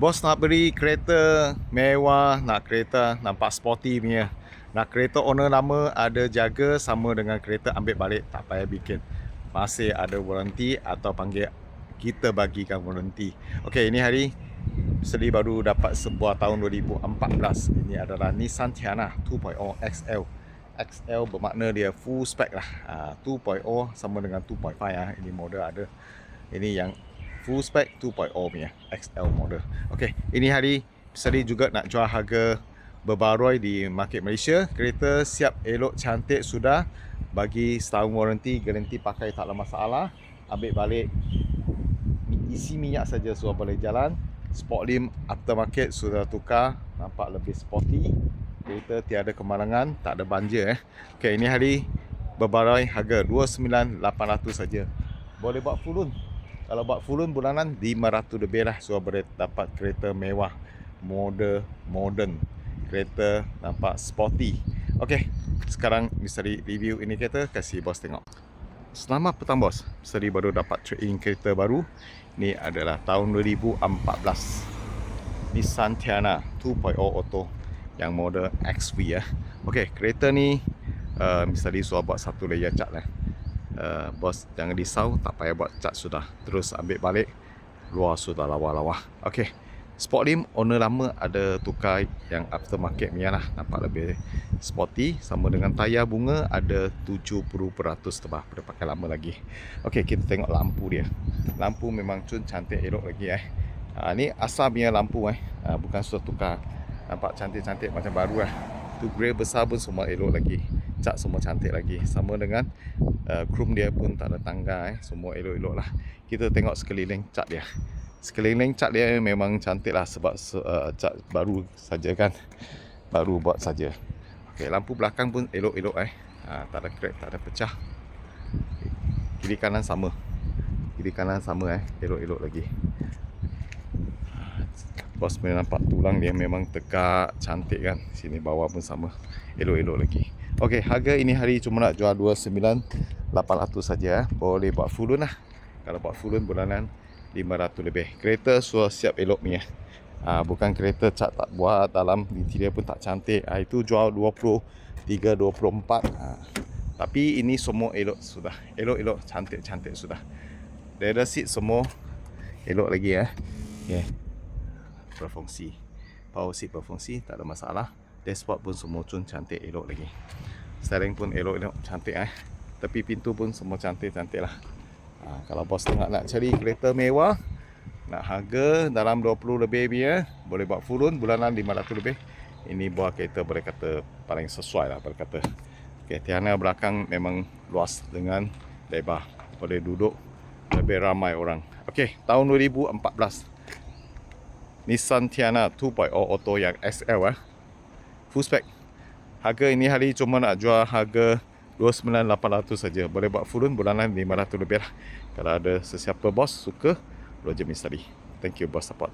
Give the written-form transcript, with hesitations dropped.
Bos nak beli kereta mewah, nak kereta nampak sporty punya. Nak kereta owner lama ada jaga sama dengan kereta ambil balik, tak payah bikin. Masih ada waranti atau panggil kita bagikan waranti. Okey, ini hari Seri baru dapat sebuah tahun 2014. Ini adalah Nissan Tiana 2.0 XL. XL bermakna dia full spec lah. 2.0 sama dengan 2.5 ya. Ini model ada. Ini yang full spec 2.0 punya XL model. Okey, ini hari Seri juga nak jual harga berbaroi di market Malaysia. Kereta siap, elok, cantik sudah. Bagi setahun waranti, garanti pakai tak ada masalah. Ambil balik, isi minyak saja sudah boleh jalan. Sportlim aftermarket sudah tukar, nampak lebih sporty. Kereta tiada kemalangan, tak ada banjir. Okey, ini hari berbaroi harga 29,800 saja. Boleh buat full loan. Kalau buat full loan bulanan 500 lebih lah, so boleh dapat kereta mewah, model modern, kereta nampak sporty. Okey, sekarang Misteri review ini kereta, kasih bos tengok. Selamat petang bos, Misteri baru dapat trade-in kereta baru. Ini adalah tahun 2014 Nissan Tiana 2.0 Auto yang model XV ya. Okey, kereta ni Misteri suruh buat satu layer cat lah. Bos jangan risau, tak payah buat cat sudah. Terus ambil balik, luar sudah lawa-lawa. Okey, Sportlim owner lama ada tukar yang aftermarket punya lah, nampak lebih sporty. Sama dengan tayar bunga ada 70% tebal pada pakai lama lagi. Okey, kita tengok lampu dia. Lampu memang cun cantik, elok lagi ni asal punya lampu bukan sudah tukar. Nampak cantik-cantik macam baru lah. Tu grey besar pun semua elok lagi. Cat semua cantik lagi. Sama dengan chrome dia pun tak ada tangga semua elok-elok lah. Kita tengok sekeliling cat dia. Sekeliling cat dia memang cantik lah sebab cat baru saja kan. Baru buat saja. Okey, lampu belakang pun elok-elok tak ada crack, tak ada pecah. Kiri kanan sama. Kiri kanan sama elok-elok lagi. Bos boleh nampak tulang dia memang tegak, cantik kan. Sini bawah pun sama. Elok-elok lagi. Okey, harga ini hari cuma nak jual 29,800 saja. Boleh buat full loan lah. Kalau buat full loan bulanan 500 lebih. Kereta sudah siap elok punya. Bukan kereta cat tak buat, dalam interior pun tak cantik. Itu jual 23, 24. Tapi ini semua elok sudah. Elok-elok, cantik-cantik sudah. Leather seat semua elok lagi Okay. Berfungsi. Power seat berfungsi, tak ada masalah. Dashboard pun semua cun cantik, elok lagi. Steering pun elok-elok, cantik Tepi pintu pun semua cantik-cantik lah. Kalau bos tengah nak cari kereta mewah, nak harga dalam 20 lebih punya, boleh buat full loan bulanan 500 lebih. Ini buah kereta boleh kata paling sesuai lah boleh kata. Okay, Tiana belakang memang luas dengan lebar. Boleh duduk lebih ramai orang. Okey, tahun 2014 Nissan Tiana 2.0 Auto yang XL full spec. Harga ini hari cuma nak jual harga 29,800 saja. Boleh buat full loan bulanan 500 lebih lah. Kalau ada sesiapa bos suka, Roger Misteri. Thank you bos support.